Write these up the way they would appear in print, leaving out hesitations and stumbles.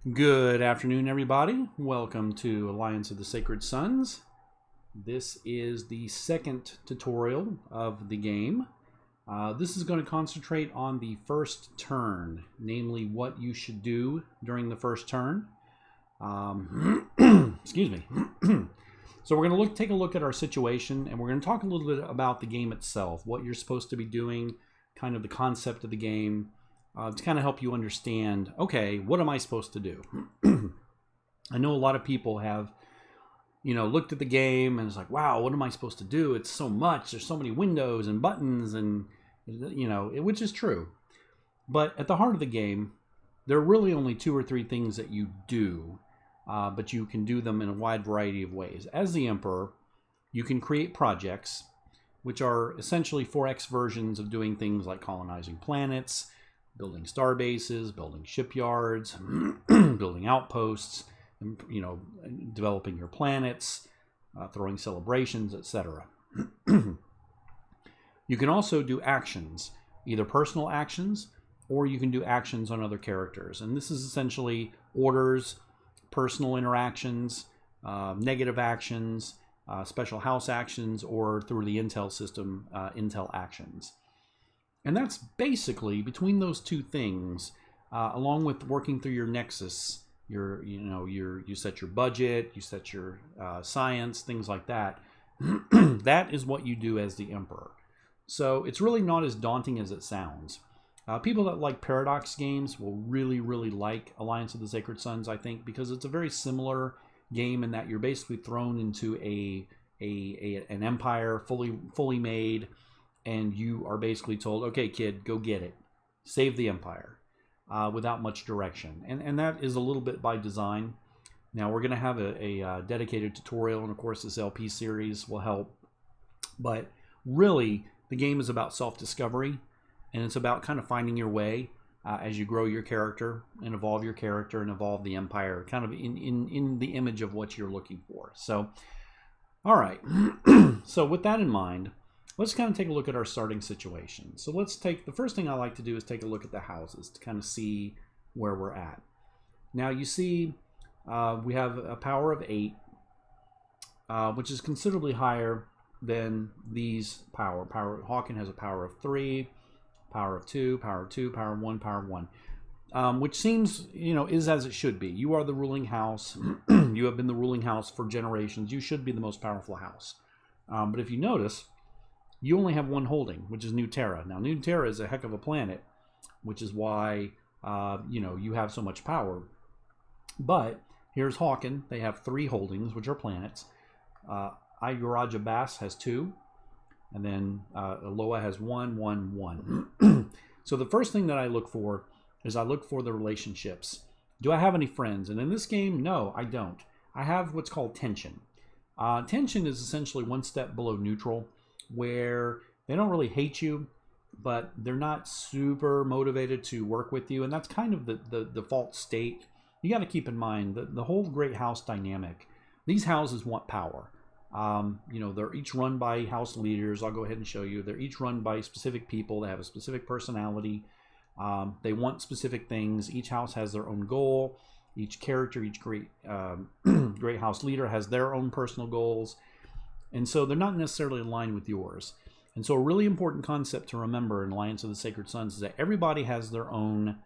Good afternoon, everybody. Welcome to Alliance of the Sacred Sons. This is the second tutorial of the game. This is going to concentrate on the first turn, namely what you should do during the first turn. Excuse me. So we're going to take a look at our situation, and we're going to talk a little bit about the game itself, what you're supposed to be doing, kind of the concept of the game. To kind of help you understand, okay, what am I supposed to do? I know a lot of people have, looked at the game and it's like, wow, what am I supposed to do? It's so much. There's so many windows and buttons and, which is true. But at the heart of the game, there are really only 2 or 3 things that you do, but you can do them in a wide variety of ways. As the Emperor, you can create projects, which are essentially 4X versions of doing things like colonizing planets, building star bases, building shipyards, building outposts, developing your planets, throwing celebrations, etc. You can also do actions, either personal actions, or you can do actions on other characters. And this is essentially orders, personal interactions, negative actions, special house actions, or through the Intel system, Intel actions. And that's basically, between those 2 things, along with working through your Nexus, you set your budget, you set your science, things like that. That is what you do as the Emperor. So it's really not as daunting as it sounds. People that like Paradox games will really, really like Alliance of the Sacred Sons, I think, because it's a very similar game in that you're basically thrown into an empire fully made. And you are basically told, okay, kid, go get it. Save the empire without much direction. And that is a little bit by design. Now, we're going to have a dedicated tutorial, and of course, this LP series will help. But really, the game is about self-discovery, and it's about kind of finding your way as you grow your character and evolve your character and evolve the empire, kind of in the image of what you're looking for. So, all right. So with that in mind, let's kind of take a look at our starting situation. So the first thing I like to do is take a look at the houses to kind of see where we're at. Now you see we have a power of 8, which is considerably higher than these power. Hawken has a power of 3, power of 2, power of 2, power of 1, power of 1. Which seems, is as it should be. You are the ruling house. You have been the ruling house for generations. You should be the most powerful house. But if you notice, you only have 1 holding, which is New Terra. Now, New Terra is a heck of a planet, which is why, you have so much power. But here's Hawken. They have 3 holdings, which are planets. Igaraja Bass has 2. And then Aloha has 1, 1, 1. So the first thing that I look for is I look for the relationships. Do I have any friends? And in this game, no, I don't. I have what's called tension. Tension is essentially 1 step below neutral, where they don't really hate you, but they're not super motivated to work with you. And that's kind of the default state. You got to keep in mind that the whole great house dynamic, these houses want power. They're each run by house leaders. I'll go ahead and show you. They're each run by specific people. They have a specific personality. They want specific things. Each house has their own goal. Each character, each great house leader has their own personal goals. And so they're not necessarily aligned with yours. And so a really important concept to remember in Alliance of the Sacred Sons is that everybody has their own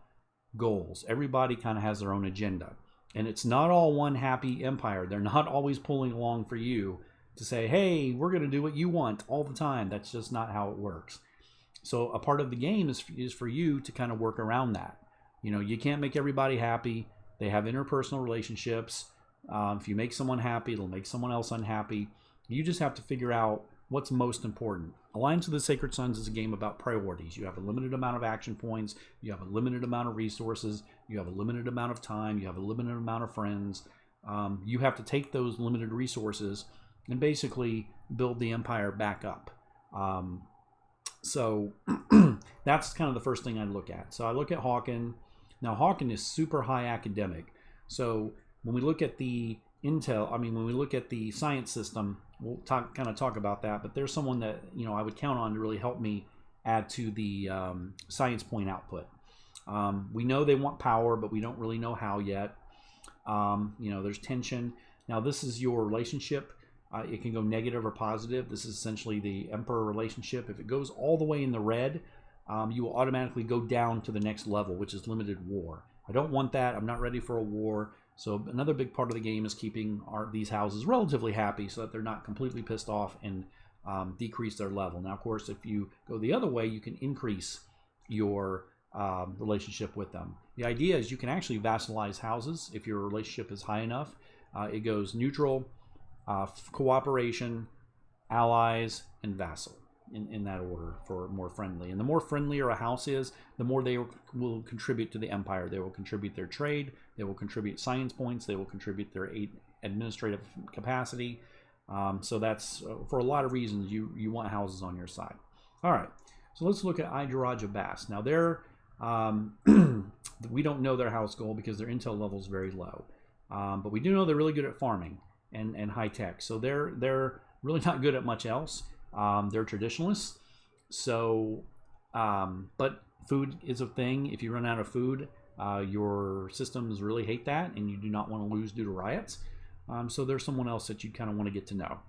goals. Everybody kind of has their own agenda. And it's not all one happy empire. They're not always pulling along for you to say, hey, we're going to do what you want all the time. That's just not how it works. So a part of the game is for you to kind of work around that. You can't make everybody happy. They have interpersonal relationships. If you make someone happy, it'll make someone else unhappy. You just have to figure out what's most important. Alliance of the Sacred Sons is a game about priorities. You have a limited amount of action points. You have a limited amount of resources. You have a limited amount of time. You have a limited amount of friends. You have to take those limited resources and basically build the empire back up. So that's kind of the first thing I look at. So I look at Hawken. Now Hawken is super high academic. So when we look at the when we look at the science system, we'll kind of talk about that. But there's someone that I would count on to really help me add to the science point output. We know they want power, but we don't really know how yet. You know, there's tension. Now this is your relationship. It can go negative or positive. This is essentially the emperor relationship. If it goes all the way in the red, you will automatically go down to the next level, which is limited war. I don't want that. I'm not ready for a war. So another big part of the game is keeping these houses relatively happy so that they're not completely pissed off and decrease their level. Now, of course, if you go the other way, you can increase your relationship with them. The idea is you can actually vassalize houses if your relationship is high enough. It goes neutral, cooperation, allies, and vassal in that order for more friendly. And the more friendlier a house is, the more they will contribute to the empire. They will contribute their trade, they will contribute science points, they will contribute their administrative capacity. So that's for a lot of reasons you want houses on your side. All right, so let's look at Idaraja Bass. Now they're we don't know their house goal because their intel level is very low, but we do know they're really good at farming and high tech. So they're really not good at much else. They're traditionalists. So, but food is a thing. If you run out of food, your systems really hate that, and you do not want to lose due to riots. So there's someone else that you kind of want to get to know.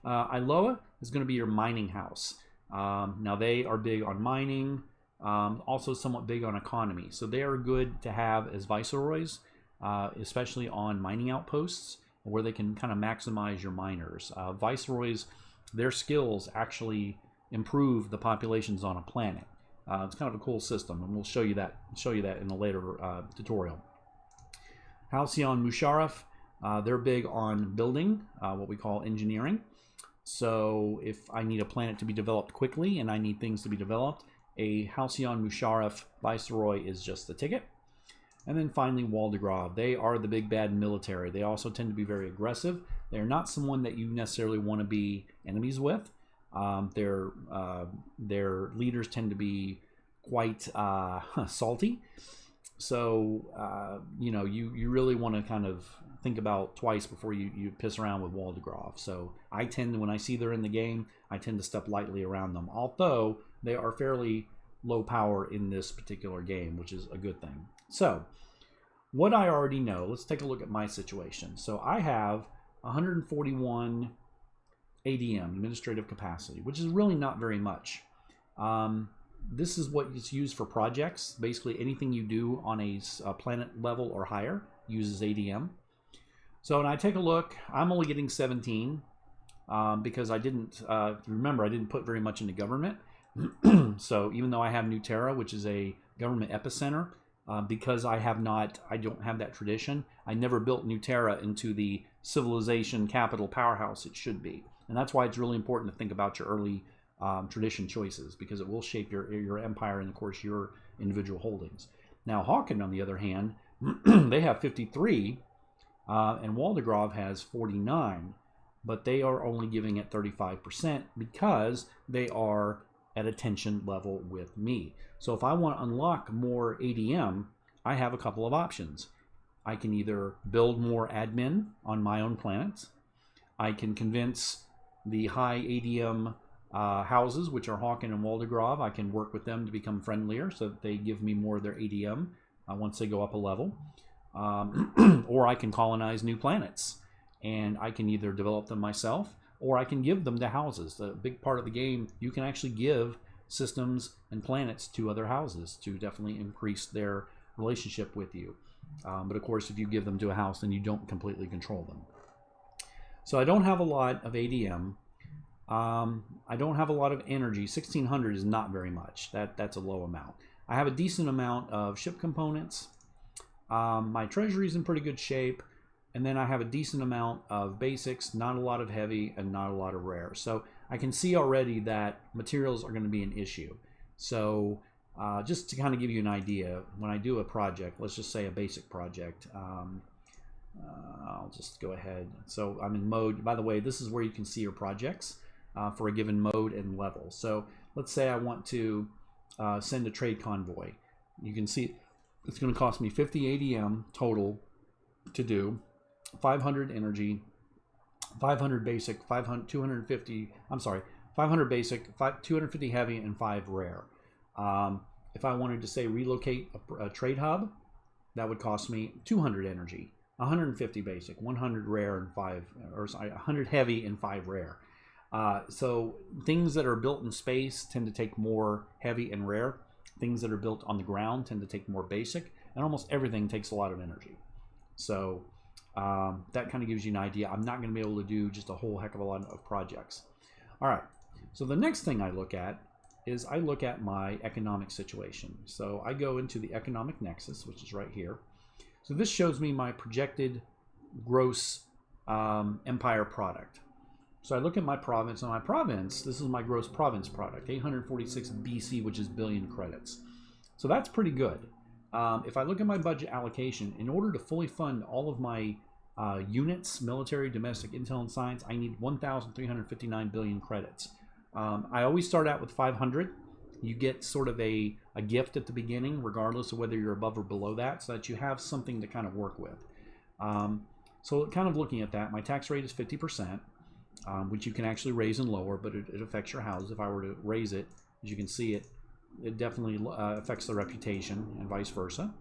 Iloa is going to be your mining house. Now they are big on mining, also somewhat big on economy. So they are good to have as viceroys, especially on mining outposts where they can kind of maximize your miners. Viceroys, their skills actually improve the populations on a planet. It's kind of a cool system, and we'll show you that in a later tutorial. Halcyon Musharraf, they're big on building, what we call engineering. So if I need a planet to be developed quickly and I need things to be developed, a Halcyon Musharraf Viceroy is just the ticket. And then finally, Waldegrave. They are the big bad military. They also tend to be very aggressive. They're not someone that you necessarily want to be enemies with. Their leaders tend to be quite salty. So, you know, you really want to kind of think about twice before you piss around with Waldegrave. So I tend, when I see they're in the game, I tend to step lightly around them. Although they are fairly low power in this particular game, which is a good thing. So what I already know, let's take a look at my situation. So I have 141 ADM, administrative capacity, which is really not very much. This is what is used for projects. Basically anything you do on a planet level or higher uses ADM. So when I take a look, I'm only getting 17 because I didn't, remember, I didn't put very much into government. So even though I have New Terra, which is a government epicenter, because I don't have that tradition, I never built New Terra into the civilization capital powerhouse it should be. And that's why it's really important to think about your early tradition choices, because it will shape your empire and, of course, your individual holdings. Now, Hawken, on the other hand, they have 53, and Waldegrave has 49, but they are only giving it 35% because they are at a tension level with me. So if I want to unlock more ADM, I have a couple of options. I can either build more admin on my own planets. I can convince the high ADM houses, which are Hawken and Waldegrave, I can work with them to become friendlier so that they give me more of their ADM once they go up a level. Or I can colonize new planets, and I can either develop them myself or I can give them to houses. The big part of the game, you can actually give systems and planets to other houses to definitely increase their relationship with you. But of course, if you give them to a house, then you don't completely control them. So I don't have a lot of ADM. I don't have a lot of energy. 1600 is not very much. That's a low amount. I have a decent amount of ship components. My treasury is in pretty good shape. And then I have a decent amount of basics, not a lot of heavy, and not a lot of rare. So I can see already that materials are going to be an issue. So just to kind of give you an idea, when I do a project, let's just say a basic project, I'll just go ahead. So I'm in mode. By the way, this is where you can see your projects for a given mode and level. So let's say I want to send a trade convoy. You can see it's going to cost me 50 ADM total to do. 500 energy, 500 basic, 250, I'm sorry, 500 basic, 250 heavy, and 5 rare. If I wanted to say relocate a trade hub, that would cost me 200 energy. 150 basic, 100 rare and 5, or sorry, 100 heavy and 5 rare. So things that are built in space tend to take more heavy and rare. Things that are built on the ground tend to take more basic, and almost everything takes a lot of energy. So that kind of gives you an idea. I'm not going to be able to do just a whole heck of a lot of projects. All right, so the next thing I look at is I look at my economic situation. So I go into the economic nexus, which is right here. So this shows me my projected gross empire product. So I look at my province, and my province, this is my gross province product, 846 BC, which is billion credits. So that's pretty good. If I look at my budget allocation, in order to fully fund all of my units, military, domestic, intel, and science, I need 1,359 billion credits. I always start out with 500. You get sort of a gift at the beginning, regardless of whether you're above or below that, so that you have something to kind of work with. So kind of looking at that, my tax rate is 50%, which you can actually raise and lower, but it affects your houses. If I were to raise it, as you can see, it definitely affects the reputation and vice versa.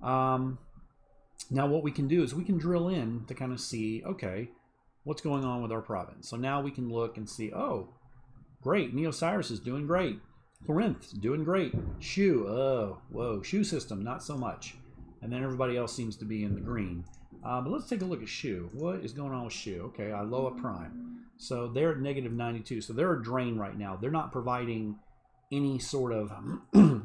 Now what we can do is we can drill in to kind of see, okay, what's going on with our province. So now we can look and see, oh, great, Neo-Cyrus is doing great. Corinth, doing great. Shu, oh, whoa, Shu system, not so much. And then everybody else seems to be in the green. But let's take a look at Shu. What is going on with Shu? Okay, Iloa Prime. So they're at -92. So they're a drain right now. They're not providing any sort of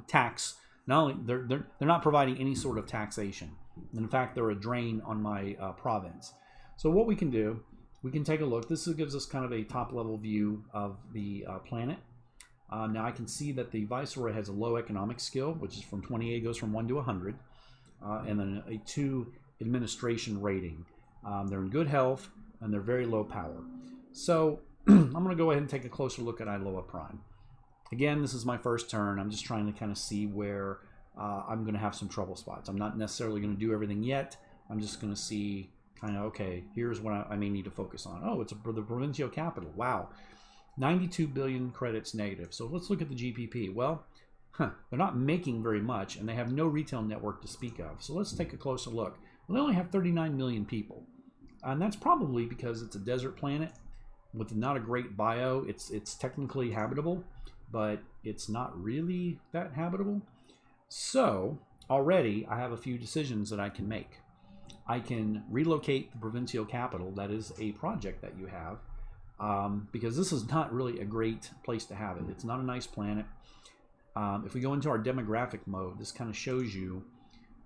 tax. Not only they're not providing any sort of taxation. In fact, they're a drain on my province. So what we can do, we can take a look. This gives us kind of a top-level view of the planet. Now I can see that the Viceroy has a low economic skill, which is from 28, goes from 1 to 100, and then a 2 administration rating. They're in good health, and they're very low power. So I'm going to go ahead and take a closer look at Iloa Prime. Again, this is my first turn. I'm just trying to kind of see where I'm going to have some trouble spots. I'm not necessarily going to do everything yet. I'm just going to see kind of, okay, here's what I may need to focus on. Oh, it's the provincial capital. Wow. 92 billion credits negative. So let's look at the GPP. Well, they're not making very much, and they have no retail network to speak of. So let's take a closer look. Well, they only have 39 million people. And that's probably because it's a desert planet with not a great bio. It's technically habitable, but it's not really that habitable. So already I have a few decisions that I can make. I can relocate the provincial capital. That is a project that you have. Because this is not really a great place to have it. It's not a nice planet. If we go into our demographic mode, this kind of shows you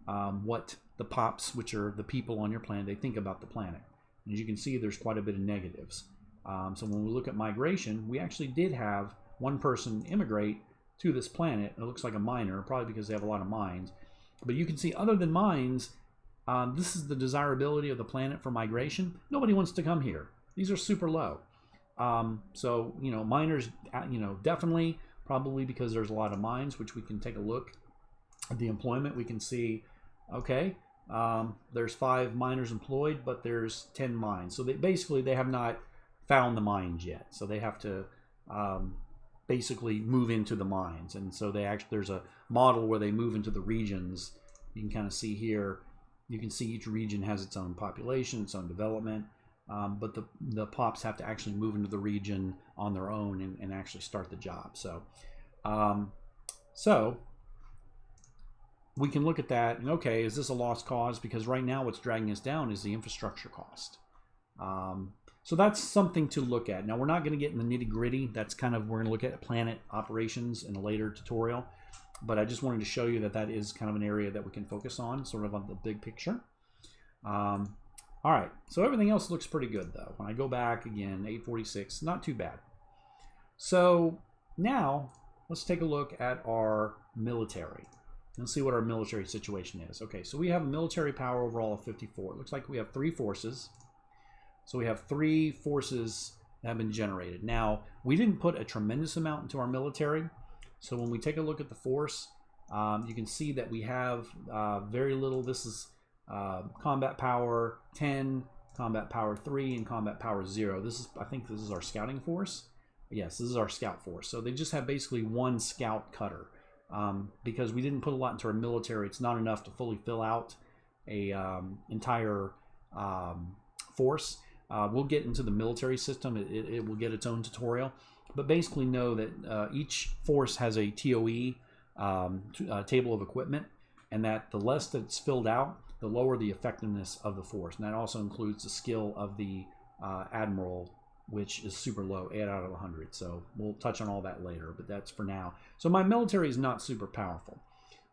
what the pops, which are the people on your planet, they think about the planet. And as you can see, there's quite a bit of negatives. So when we look at migration, we actually did have one person immigrate to this planet. It looks like a miner, probably because they have a lot of mines. But you can see, other than mines, this is the desirability of the planet for migration. Nobody wants to come here. These are super low. So, you know, miners, you know, definitely, probably because there's a lot of mines, which we can take a look at the employment. We can see, okay, there's 5 miners employed, but there's 10 mines. So they have not found the mines yet. So they have to basically move into the mines. And so there's a model where they move into the regions. You can kind of see here, you can see each region has its own population, its own development. But the pops have to actually move into the region on their own and actually start the job. So, so we can look at that and, okay, is this a lost cause? Because right now what's dragging us down is the infrastructure cost. So that's something to look at. Now we're not going to get in the nitty gritty. That's kind of, we're going to look at planet operations in a later tutorial. But I just wanted to show you that that is kind of an area that we can focus on, sort of on the big picture. All right, so everything else looks pretty good though. When I go back again, 846, not too bad. So now let's take a look at our military and see what our military situation is. Okay, so we have a military power overall of 54. It looks like we have 3 forces. So we have 3 forces that have been generated. Now, we didn't put a tremendous amount into our military. So when we take a look at the force, you can see that we have very little. This is combat power 10, combat power 3, and combat power 0. This is, I think this is our scouting force. Yes, this is our scout force. So they just have basically 1 scout cutter. Because we didn't put a lot into our military, it's not enough to fully fill out a entire force. We'll get into the military system. It will get its own tutorial. But basically know that each force has a TOE, table of equipment, and that the less that's filled out, the lower the effectiveness of the force. And that also includes the skill of the admiral, which is super low, 8 out of 100. So we'll touch on all that later, but that's for now. So my military is not super powerful.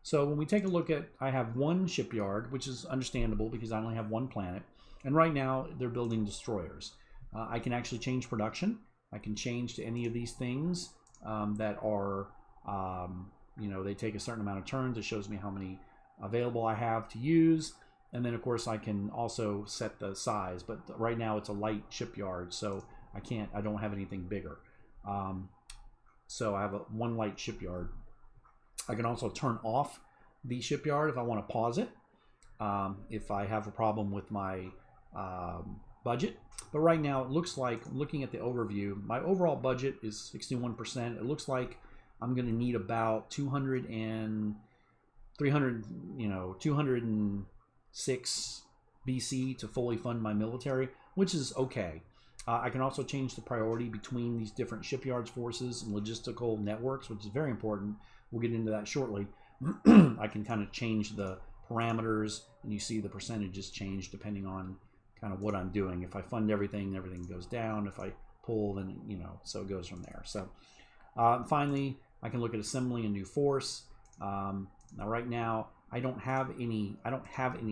So when we take a look at, I have one shipyard, which is understandable because I only have one planet. And right now they're building destroyers. I can actually change production. I can change to any of these things that are, you know, they take a certain amount of turns. It shows me how many available I have to use. And then of course I can also set the size, but right now it's a light shipyard, so I don't have anything bigger. So I have one light shipyard. I can also turn off the shipyard if I want to pause it, if I have a problem with my budget. But right now it looks like, looking at the overview, my overall budget is 61%. It looks like I'm going to need about 206 BC to fully fund my military, which is okay. I can also change the priority between these different shipyards, forces, and logistical networks, which is very important. We'll get into that shortly. I can kind of change the parameters, and you see the percentages change depending on kind of what I'm doing. If I fund everything, everything goes down. If I pull, then, you know, so it goes from there. So finally, I can look at assembling a new force. Now right now, I don't have any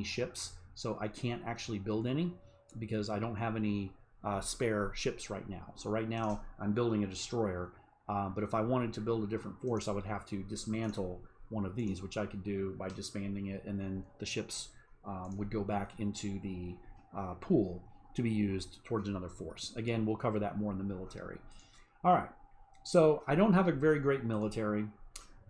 ships, so I can't actually build any because I don't have any spare ships right now. So right now I'm building a destroyer, but if I wanted to build a different force, I would have to dismantle one of these, which I could do by disbanding it, and then the ships would go back into the pool to be used towards another force. Again, we'll cover that more in the military. All right, so I don't have a very great military,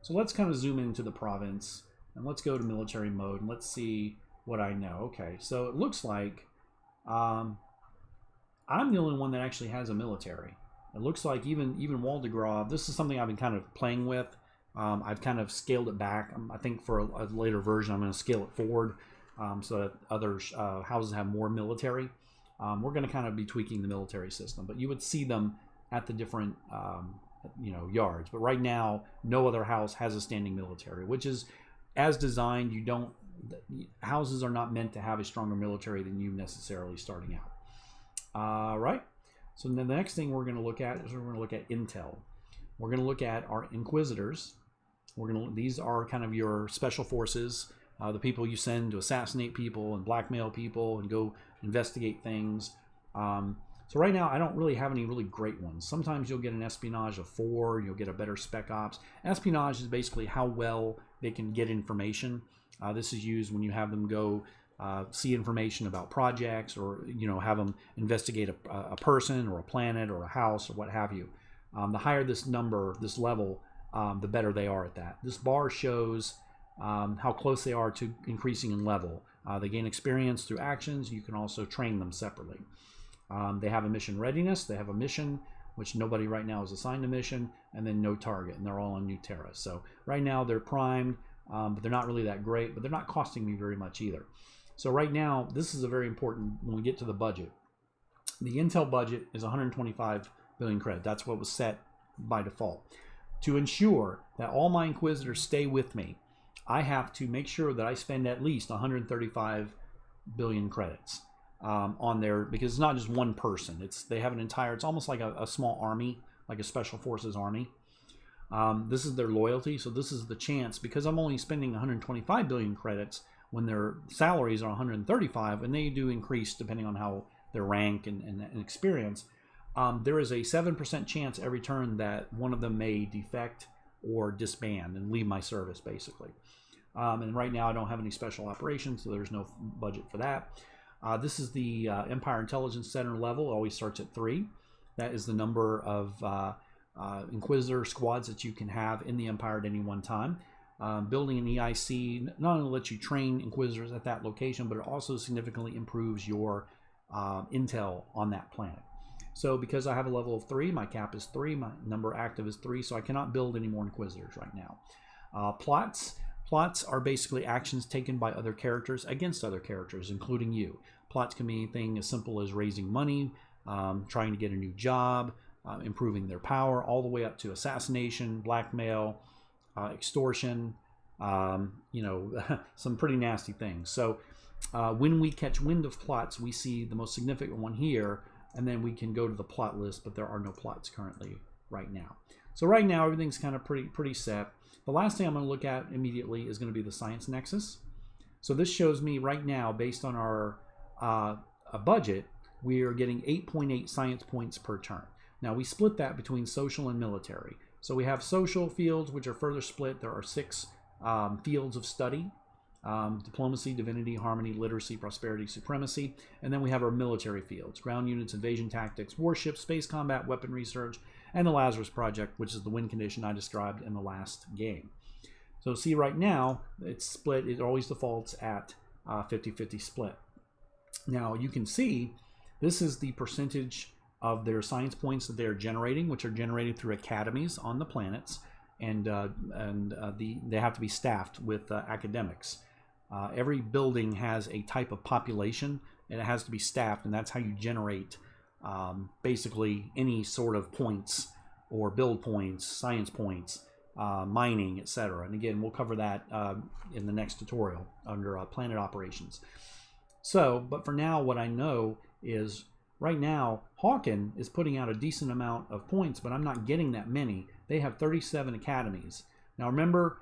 so let's kind of zoom into the province and let's go to military mode and let's see what I know. Okay, so it looks like I'm the only one that actually has a military. It looks like even Waldegrave, this is something I've been kind of playing with. I've kind of scaled it back. I think for a later version, I'm going to scale it forward so that other houses have more military. We're going to kind of be tweaking the military system, but you would see them at the different you know, yards. But right now, no other house has a standing military, which is as designed. You don't, houses are not meant to have a stronger military than you necessarily starting out. Right. So then the next thing we're going to look at is we're going to look at intel. We're going to look at our inquisitors. These are kind of your special forces, the people you send to assassinate people and blackmail people and go investigate things. So right now I don't really have any really great ones. Sometimes you'll get an espionage of 4, you'll get a better spec ops. Espionage is basically how well they can get information. This is used when you have them go see information about projects, or, you know, have them investigate a person or a planet or a house or what have you. The higher this number, this level, the better they are at that. This bar shows how close they are to increasing in level. They gain experience through actions. You can also train them separately. They have a mission readiness. They have a mission, which nobody right now is assigned a mission, and then no target, and they're all on New Terra. So right now they're primed, but they're not really that great, but they're not costing me very much either. So right now, this is a very important, when we get to the budget. The Intel budget is 125 billion credit. That's what was set by default. To ensure that all my Inquisitors stay with me, I have to make sure that I spend at least 135 billion credits on there, because it's not just one person. They have an entire, it's almost like a small army, like a special forces army. This is their loyalty. So this is the chance, because I'm only spending 125 billion credits when their salaries are 135, and they do increase depending on how their rank and experience. There is a 7% chance every turn that one of them may defect or disband and leave my service, basically. And right now I don't have any special operations, so there's no budget for that. This is the Empire Intelligence Center level. It always starts at 3. That is the number of Inquisitor squads that you can have in the Empire at any one time. Building an EIC not only lets you train Inquisitors at that location, but it also significantly improves your intel on that planet. So because I have a level of 3, my cap is 3, my number active is 3, so I cannot build any more Inquisitors right now. Plots, Plots are basically actions taken by other characters against other characters, including you. Plots can be anything as simple as raising money, trying to get a new job, improving their power, all the way up to assassination, blackmail, extortion, some pretty nasty things. So when we catch wind of plots, we see the most significant one here, and then we can go to the plot list, but there are no plots currently right now. So right now, everything's kind of pretty set. The last thing I'm going to look at immediately is going to be the Science Nexus. So this shows me right now, based on our budget, we are getting 8.8 science points per turn. Now we split that between social and military. So we have social fields, which are further split. There are 6 fields of study: diplomacy, divinity, harmony, literacy, prosperity, supremacy. And then we have our military fields: ground units, invasion tactics, warships, space combat, weapon research, and the Lazarus Project, which is the win condition I described in the last game. So see, right now, it's split. It always defaults at 50-50 split. Now you can see this is the percentage of their science points that they're generating, which are generated through academies on the planets, and they have to be staffed with academics. Every building has a type of population, and it has to be staffed, and that's how you generate basically any sort of points or build points, science points, mining, etc. And again, we'll cover that in the next tutorial under planet operations. So, but for now, what I know is right now, Hawken is putting out a decent amount of points, but I'm not getting that many. They have 37 academies. Now remember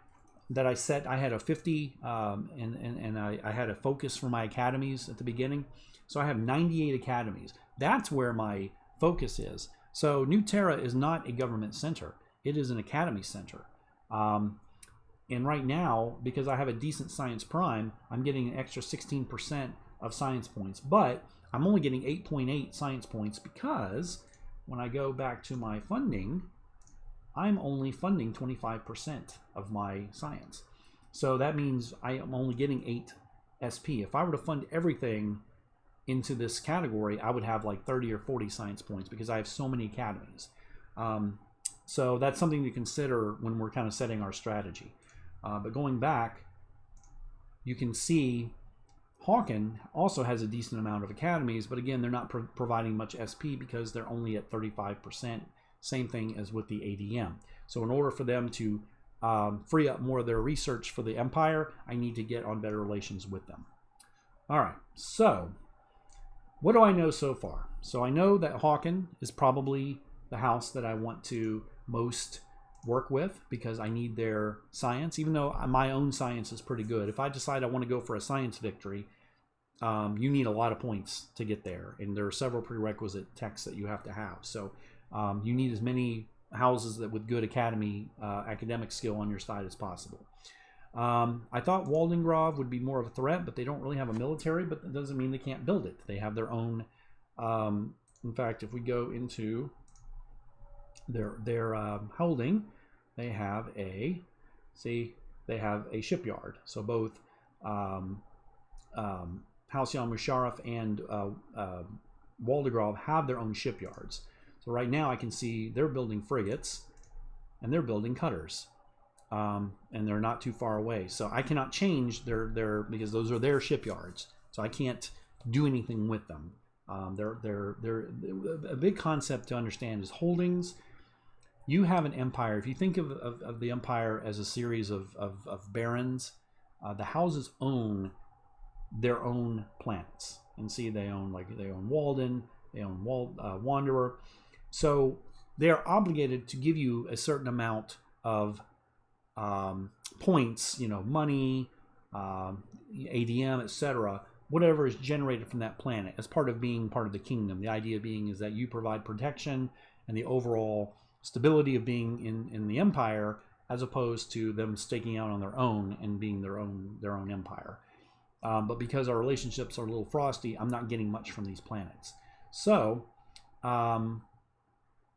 that I said I had a 50, and I had a focus for my academies at the beginning. So I have 98 academies. That's where my focus is. So New Terra is not a government center. It is an academy center. And right now, because I have a decent science prime, I'm getting an extra 16% of science points. But I'm only getting 8.8 science points because when I go back to my funding, I'm only funding 25% of my science. So that means I am only getting 8 SP. If I were to fund everything into this category, I would have like 30 or 40 science points because I have so many academies. So that's something to consider when we're kind of setting our strategy. But going back, you can see Hawken also has a decent amount of academies, but again, they're not providing much SP because they're only at 35%. Same thing as with the ADM. So in order for them to free up more of their research for the Empire, I need to get on better relations with them. All right, so what do I know so far? So I know that Hawken is probably the house that I want to most work with because I need their science, even though my own science is pretty good. If I decide I want to go for a science victory, you need a lot of points to get there, and there are several prerequisite texts that you have to have. So you need as many houses that with good academic skill on your side as possible. I thought Waldengrove would be more of a threat, but they don't really have a military, but that doesn't mean they can't build it. They have their own, in fact, if we go into their holding, they have a shipyard. So both Halcyon Musharraf and Waldegrove have their own shipyards. So right now I can see they're building frigates and they're building cutters, and they're not too far away. So I cannot change their because those are their shipyards. So I can't do anything with them. They're a big concept to understand is holdings. You have an empire. If you think of the empire as a series of barons, the houses own their own planets. And see, they own Walden, they own Wanderer. So they are obligated to give you a certain amount of points, money, ADM, etc., whatever is generated from that planet as part of being part of the kingdom. The idea being is that you provide protection and the overall stability of being in the empire, as opposed to them staking out on their own and being their own empire. But because our relationships are a little frosty, I'm not getting much from these planets. So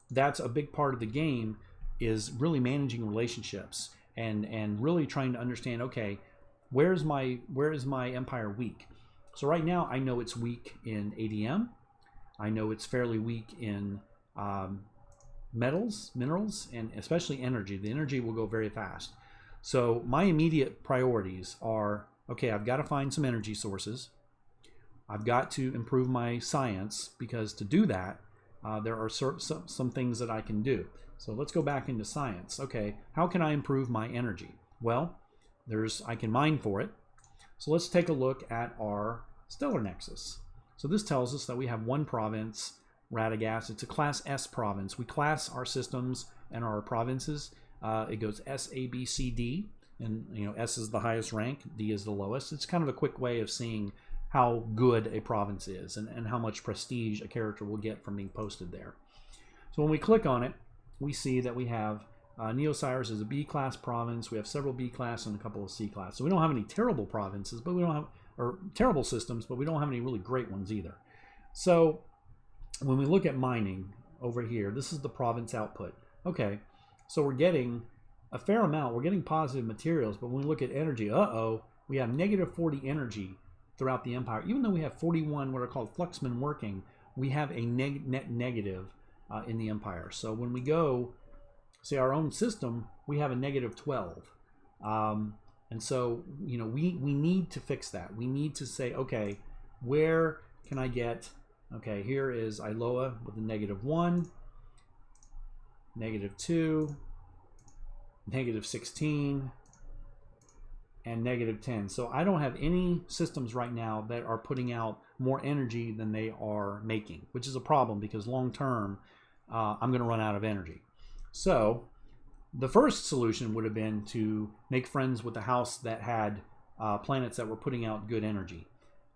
that's a big part of the game, is really managing relationships and really trying to understand, okay, where is my empire weak? So right now I know it's weak in ADM. I know it's fairly weak in minerals, and especially energy. The energy will go very fast. So my immediate priorities are, okay, I've got to find some energy sources. I've got to improve my science, because to do that, there are some things that I can do. So let's go back into science. Okay, how can I improve my energy? Well, I can mine for it. So let's take a look at our stellar nexus. So this tells us that we have one province, Radagast. It's a class S province. We class our systems and our provinces. It goes S, A, B, C, D, and S is the highest rank, D is the lowest. It's kind of a quick way of seeing how good a province is and how much prestige a character will get from being posted there. So when we click on it, we see that we have Neosires is a B class province. We have several B class and a couple of C class. So we don't have any terrible provinces, but we don't have, or terrible systems, but we don't have any really great ones either. So when we look at mining over here, this is the province output. Okay, so we're getting a fair amount. We're getting positive materials, but when we look at energy, we have negative 40 energy throughout the empire. Even though we have 41 what are called fluxmen working, we have a net negative in the empire. So when we go see our own system, we have a negative 12. And so, we need to fix that. We need to say, okay, where can I get, okay, here is Iloa with a negative 1, negative 2, negative 16, and negative 10. So I don't have any systems right now that are putting out more energy than they are making, which is a problem because long term, I'm going to run out of energy. So the first solution would have been to make friends with the house that had planets that were putting out good energy.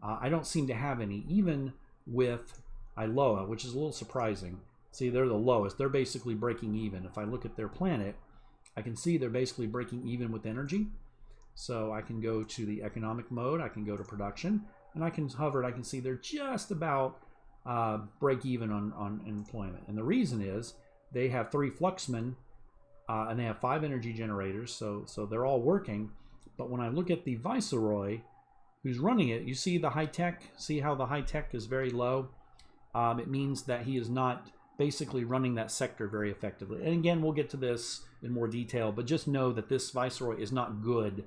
I don't seem to have any, even with Iloa, which is a little surprising. See, they're the lowest. They're basically breaking even. If I look at their planet, I can see they're basically breaking even with energy. So I can go to the economic mode, I can go to production, and I can hover, and I can see they're just about break even on employment. And the reason is they have 3 fluxmen, and they have 5 energy generators, so they're all working. But when I look at the Viceroy who's running it, you see the high tech, see how the high tech is very low? It means that he is not basically running that sector very effectively. And again, we'll get to this in more detail, but just know that this Viceroy is not good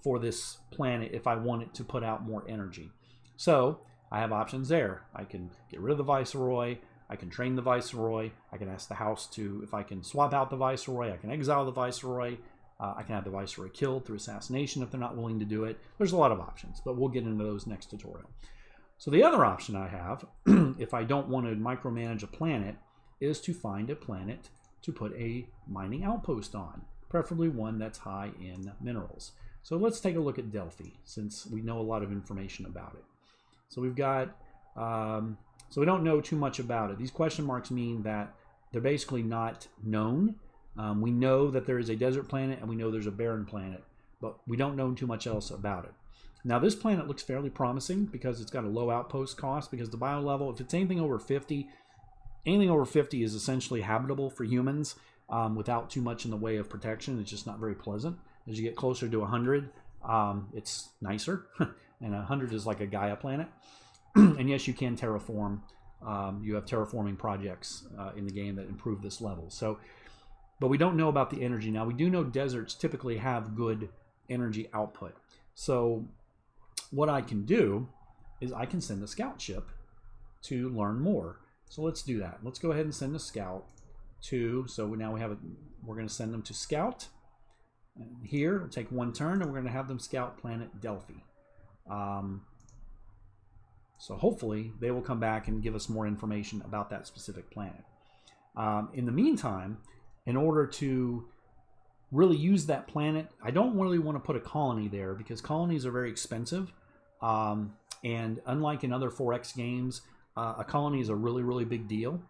for this planet if I want it to put out more energy. So I have options there. I can get rid of the Viceroy, I can train the Viceroy, I can ask the house to, if I can swap out the Viceroy, I can exile the Viceroy, I can have the Viceroy killed through assassination if they're not willing to do it. There's a lot of options, but we'll get into those next tutorial. So the other option I have, if I don't want to micromanage a planet, is to find a planet to put a mining outpost on, preferably one that's high in minerals. So let's take a look at Delfy, since we know a lot of information about it. So we've got, so we don't know too much about it. These question marks mean that they're basically not known. We know that there is a desert planet and we know there's a barren planet, but we don't know too much else about it. Now this planet looks fairly promising because it's got a low outpost cost, because the bio level, if it's anything over 50, anything over 50 is essentially habitable for humans without too much in the way of protection. It's just not very pleasant. As you get closer to 100, it's nicer, and 100 is like a Gaia planet. And yes, you can terraform. You have terraforming projects in the game that improve this level. So, but we don't know about the energy. Now, we do know deserts typically have good energy output. So what I can do is I can send a scout ship to learn more. So let's do that. Let's go ahead and send a scout to, so now we have we're going to send them to scout. And here, we'll take one turn, and we're going to have them scout planet Delphi. So hopefully they will come back and give us more information about that specific planet. In the meantime, in order to really use that planet, I don't really want to put a colony there because colonies are very expensive. And unlike in other 4X games, a colony is a really, really big deal.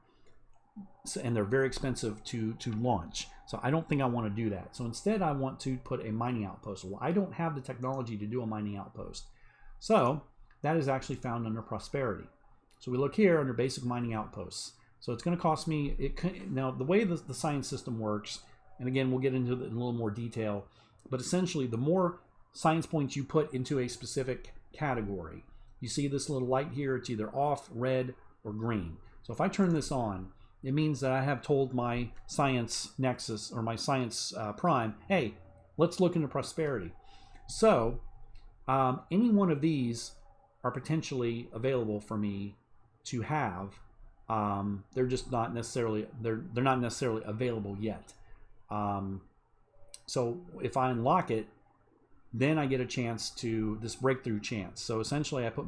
So, and they're very expensive to launch. So I don't think I want to do that. So instead I want to put a mining outpost. Well, I don't have the technology to do a mining outpost. So that is actually found under prosperity. So we look here under basic mining outposts. So it's going to cost me, now the way the science system works, and again we'll get into it in a little more detail, but essentially the more science points you put into a specific category, you see this little light here, it's either off, red, or green. So if I turn this on, it means that I have told my science nexus or my science prime, hey, let's look into prosperity. So any one of these are potentially available for me to have. They're just not necessarily they're not necessarily available yet. So if I unlock it, then I get a chance to this breakthrough chance. So essentially, I put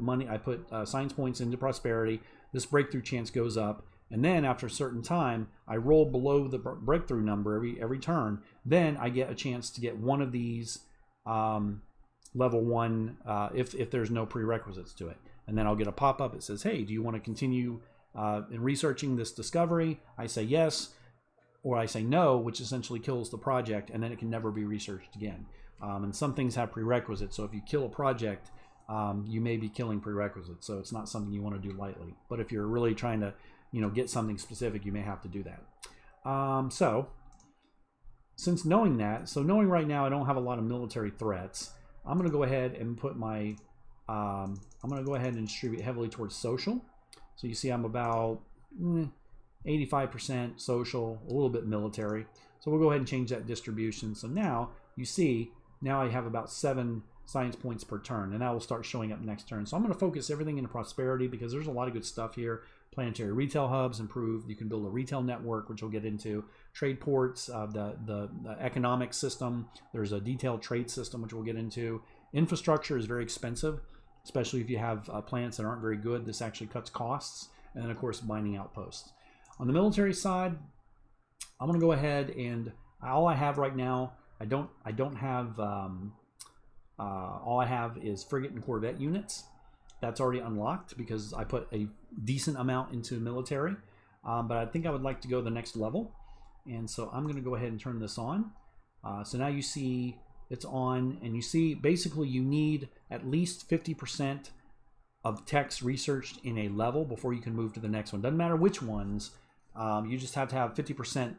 science points into prosperity. This breakthrough chance goes up, and then after a certain time, I roll below the breakthrough number every turn. Then I get a chance to get one of these level 1 if there's no prerequisites to it, and then I'll get a pop-up that says, "Hey, do you want to continue in researching this discovery?" I say yes, or I say no, which essentially kills the project, and then it can never be researched again. And some things have prerequisites, so if you kill a project, you may be killing prerequisites, so it's not something you want to do lightly. But if you're really trying to, get something specific, you may have to do that. So since knowing right now I don't have a lot of military threats, I'm going to go ahead and put my, I'm going to go ahead and distribute heavily towards social. So you see I'm about 85% social, a little bit military. So we'll go ahead and change that distribution. So now you see, now I have about 7 science points per turn, and that will start showing up next turn. So I'm going to focus everything into prosperity because there's a lot of good stuff here. Planetary retail hubs improved. You can build a retail network, which we'll get into. Trade ports, the economic system. There's a detailed trade system, which we'll get into. Infrastructure is very expensive, especially if you have planets that aren't very good. This actually cuts costs. And then, of course, mining outposts. On the military side, I'm going to go ahead and all I have right now, I don't have, all I have is frigate and corvette units. That's already unlocked because I put a decent amount into military. But I think I would like to go the next level. And so I'm going to go ahead and turn this on. So now you see it's on, and you see basically you need at least 50% of text researched in a level before you can move to the next one. Doesn't matter which ones. You just have to have 50%,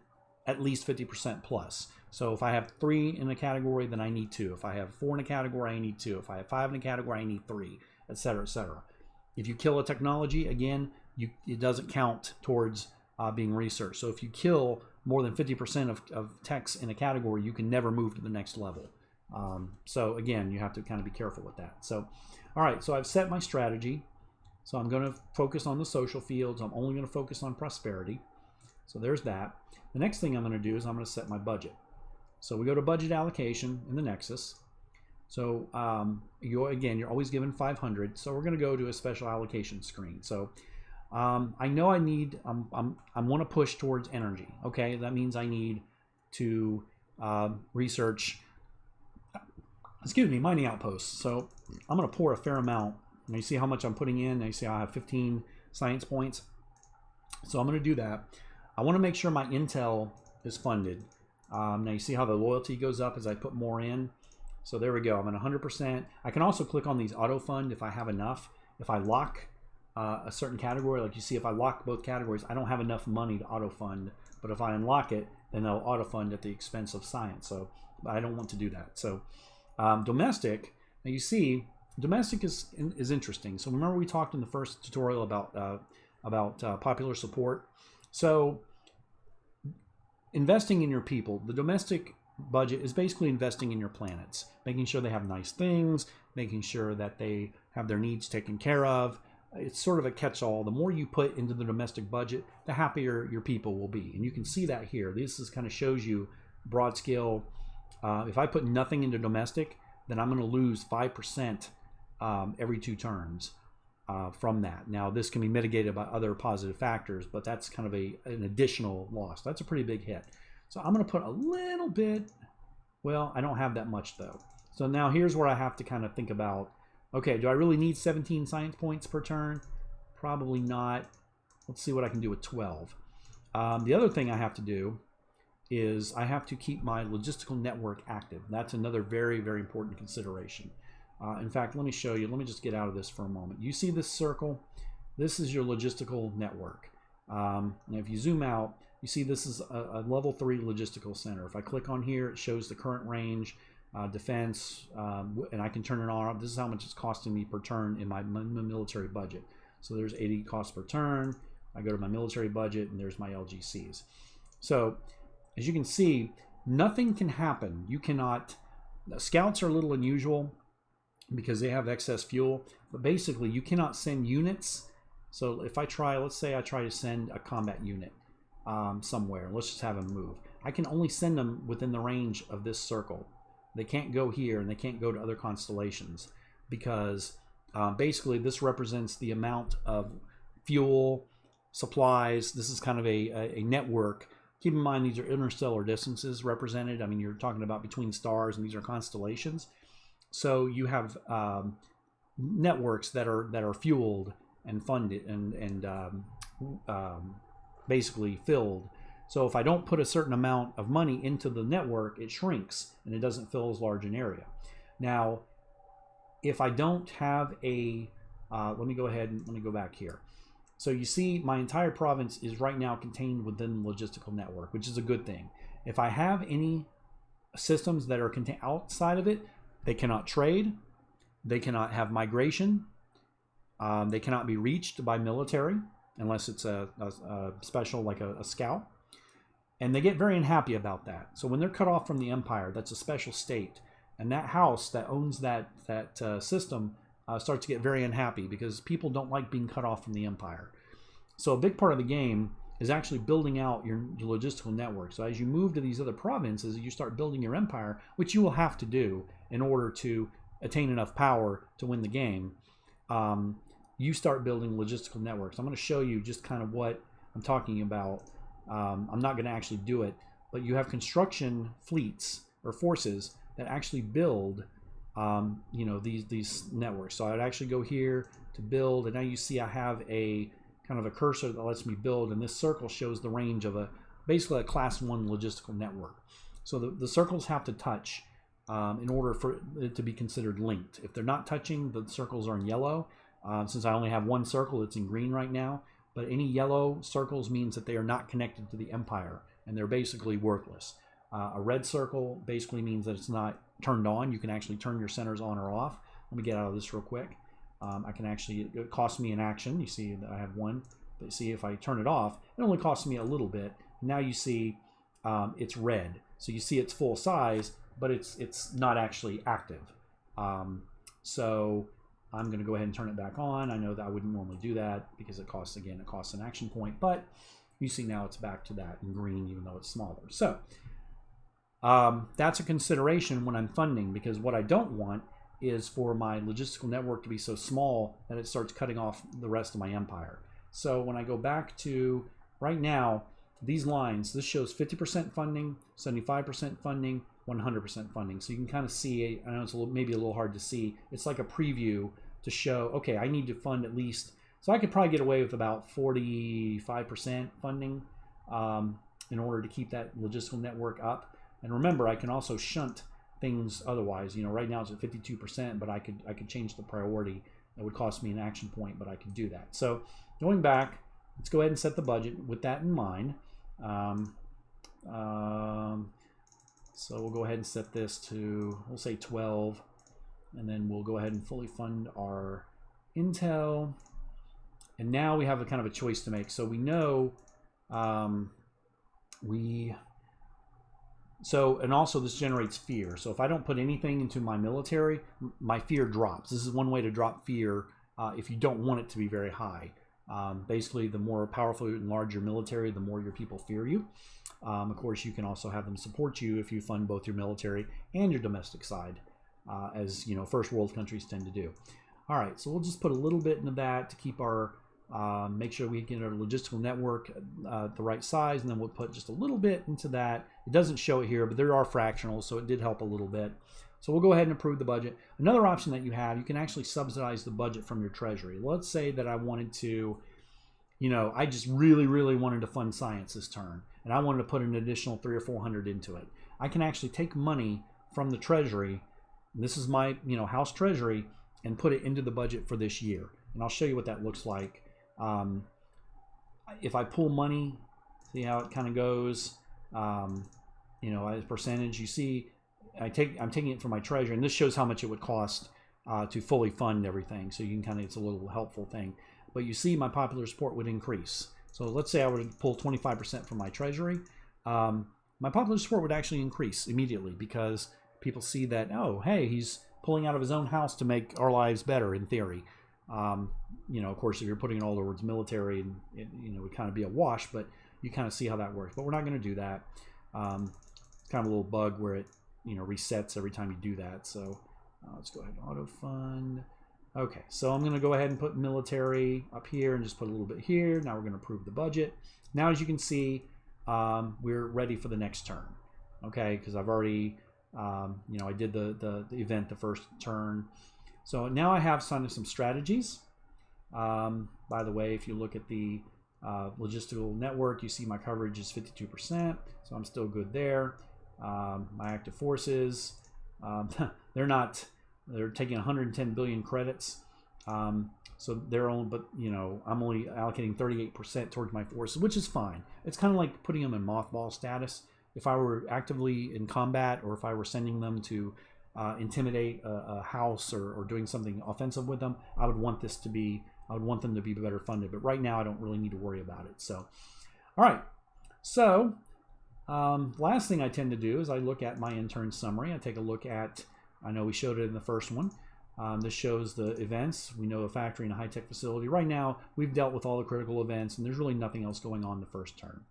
at least 50% plus. So if I have 3 in a category, then I need 2. If I have 4 in a category, I need 2. If I have 5 in a category, I need 3, etc., etc. If you kill a technology, again, it doesn't count towards being researched. So if you kill more than 50% of text in a category, you can never move to the next level. So again, you have to kind of be careful with that. So, all right, so I've set my strategy. So I'm going to focus on the social fields. I'm only going to focus on prosperity. So there's that. The next thing I'm going to do is I'm going to set my budget. So we go to budget allocation in the Nexus. So you're always given 500. So we're going to go to a special allocation screen. So I know I want to push towards energy. Okay, that means I need to research, mining outposts. So I'm going to pour a fair amount. And you see how much I'm putting in. You see I have 15 science points. So I'm going to do that. I want to make sure my intel is funded. Now you see how the loyalty goes up as I put more in. So there we go. I'm at 100%. I can also click on these auto fund if I have enough. If I lock a certain category, like you see, if I lock both categories, I don't have enough money to auto fund. But if I unlock it, then they'll auto fund at the expense of science. So I don't want to do that. So domestic. Now you see, domestic is interesting. So remember we talked in the first tutorial about popular support. So investing in your people, the domestic budget is basically investing in your planets, making sure they have nice things, making sure that they have their needs taken care of. It's sort of a catch-all. The more you put into the domestic budget, the happier your people will be. And you can see that here. This is kind of shows you broad scale. If I put nothing into domestic, then I'm going to lose 5% every 2 turns from that. Now, this can be mitigated by other positive factors, but that's kind of an additional loss. That's a pretty big hit. So I'm going to put a little bit. Well, I don't have that much, though. So now here's where I have to kind of think about, okay, do I really need 17 science points per turn? Probably not. Let's see what I can do with 12. The other thing I have to do is I have to keep my logistical network active. That's another very, very important consideration. In fact, let me show you. Let me just get out of this for a moment. You see this circle? This is your logistical network. And if you zoom out, you see this is a level 3 logistical center. If I click on here, it shows the current range, defense, and I can turn it on. This is how much it's costing me per turn in my military budget. So there's 80 costs per turn. I go to my military budget, and there's my LGCs. So as you can see, nothing can happen. You cannot, scouts are a little unusual because they have excess fuel, but basically you cannot send units. So if I try, let's say I try to send a combat unit somewhere, let's just have them move. I can only send them within the range of this circle. They can't go here and they can't go to other constellations because basically this represents the amount of fuel, supplies. This is kind of a network. Keep in mind these are interstellar distances represented. I mean, you're talking about between stars, and these are constellations. So you have networks that are fueled and funded and basically filled. So if I don't put a certain amount of money into the network, it shrinks and it doesn't fill as large an area. Now, if I don't have a, let me go ahead and let me go back here. So you see my entire province is right now contained within the logistical network, which is a good thing. If I have any systems that are contained outside of it, they cannot trade, they cannot have migration, they cannot be reached by military unless it's a special, like a scout. And they get very unhappy about that. So when they're cut off from the empire, that's a special state. And that house that owns that system starts to get very unhappy because people don't like being cut off from the empire. So a big part of the game is actually building out your logistical network. So as you move to these other provinces, you start building your empire, which you will have to do in order to attain enough power to win the game. You start building logistical networks. I'm going to show you just kind of what I'm talking about. I'm not going to actually do it, but you have construction fleets or forces that actually build you know, these networks. So I'd actually go here to build, and now you see I have a kind of a cursor that lets me build, and this circle shows the range of basically a class 1 logistical network. So the circles have to touch in order for it to be considered linked. If they're not touching, the circles are in yellow. Since I only have one circle, it's in green right now, but any yellow circles means that they are not connected to the empire, and they're basically worthless. A red circle basically means that it's not turned on. You can actually turn your centers on or off. Let me get out of this real quick. I can actually, it costs me an action. You see that I have one, but see if I turn it off, it only costs me a little bit. Now you see it's red. So you see it's full size, but it's not actually active. So I'm going to go ahead and turn it back on. I know that I wouldn't normally do that because it costs an action point, but you see now it's back to that in green, even though it's smaller. So that's a consideration when I'm funding, because what I don't want is for my logistical network to be so small that it starts cutting off the rest of my empire. So when I go back to right now, these lines, this shows 50% funding, 75% funding, 100% funding. So you can kind of see, I know it's maybe a little hard to see, it's like a preview to show, okay, I need to fund at least, so I could probably get away with about 45% funding in order to keep that logistical network up. And remember, I can also shunt things otherwise. You know, right now it's at 52%, but I could change the priority. It would cost me an action point, but I could do that. So going back, let's go ahead and set the budget with that in mind. So we'll go ahead and set this to, we'll say 12, and then we'll go ahead and fully fund our intel. And now we have a kind of a choice to make. So we know and also this generates fear. So if I don't put anything into my military, my fear drops. This is one way to drop fear if you don't want it to be very high. Basically, the more powerful and large your military, the more your people fear you. Of course, you can also have them support you if you fund both your military and your domestic side, as you know, first world countries tend to do. All right, so we'll just put a little bit into that to keep our make sure we get our logistical network the right size, and then we'll put just a little bit into that. It doesn't show it here, but there are fractionals, so it did help a little bit. So we'll go ahead and approve the budget. Another option that you have, you can actually subsidize the budget from your treasury. Let's say that I wanted to, you know, I just really, really wanted to fund science this turn, and I wanted to put an additional 300 or 400 into it. I can actually take money from the treasury, and this is my, you know, house treasury, and put it into the budget for this year. And I'll show you what that looks like. If I pull money, see how it kind of goes, you know, as percentage, you see, I'm taking it from my treasury, and this shows how much it would cost to fully fund everything. So you can kind of, it's a little helpful thing. But you see my popular support would increase. So let's say I were to pull 25% from my treasury. my popular support would actually increase immediately, because people see that, oh, hey, he's pulling out of his own house to make our lives better, in theory. You know, of course, if you're putting it all towards military, and you know, it would kind of be a wash, but you kind of see how that works. But we're not going to do that. It's kind of a little bug where it, you know, resets every time you do that. So let's go ahead and auto fund. Okay, so I'm going to go ahead and put military up here and just put a little bit here. Now we're going to approve the budget. Now, as you can see, we're ready for the next turn. Okay, because I've already, you know, I did the event the first turn. So now I have some strategies. By the way, if you look at the Logistical Network, you see my coverage is 52%, so I'm still good there. My active forces, they're taking 110 billion credits. So they're only, but you know, I'm only allocating 38% towards my forces, which is fine. It's kind of like putting them in mothball status. If I were actively in combat, or if I were sending them to intimidate a house, or doing something offensive with them, I would want them to be better funded. But right now, I don't really need to worry about it. So, all right. So, last thing I tend to do is I look at my intern summary. I take a look at, I know we showed it in the first one. This shows the events. We know a factory and a high-tech facility. Right now, we've dealt with all the critical events, and there's really nothing else going on the first turn.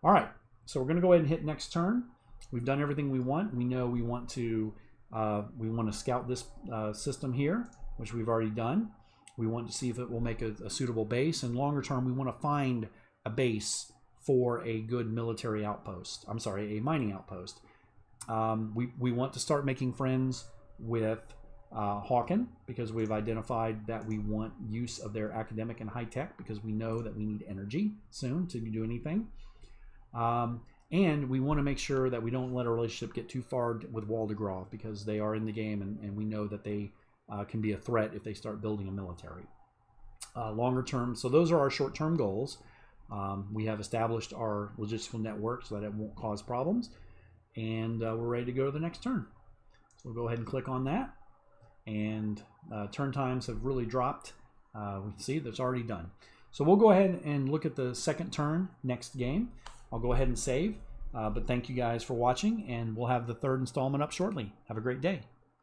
All right. So we're going to go ahead and hit next turn. We've done everything we want. We know we want to scout this system here, which we've already done. We want to see if it will make a suitable base. And longer term, we want to find a base for a good military outpost. I'm sorry, a mining outpost. We want to start making friends with Hawken, because we've identified that we want use of their academic and high tech, because we know that we need energy soon to do anything. And we want to make sure that we don't let our relationship get too far with Waldegrave, because they are in the game, and we know that they can be a threat if they start building a military. Longer term, so those are our short-term goals. We have established our logistical network so that it won't cause problems, and we're ready to go to the next turn. So we'll go ahead and click on that, and turn times have really dropped. We can see that's already done. So we'll go ahead and look at the second turn next game. I'll go ahead and save, but thank you guys for watching, and we'll have the third installment up shortly. Have a great day.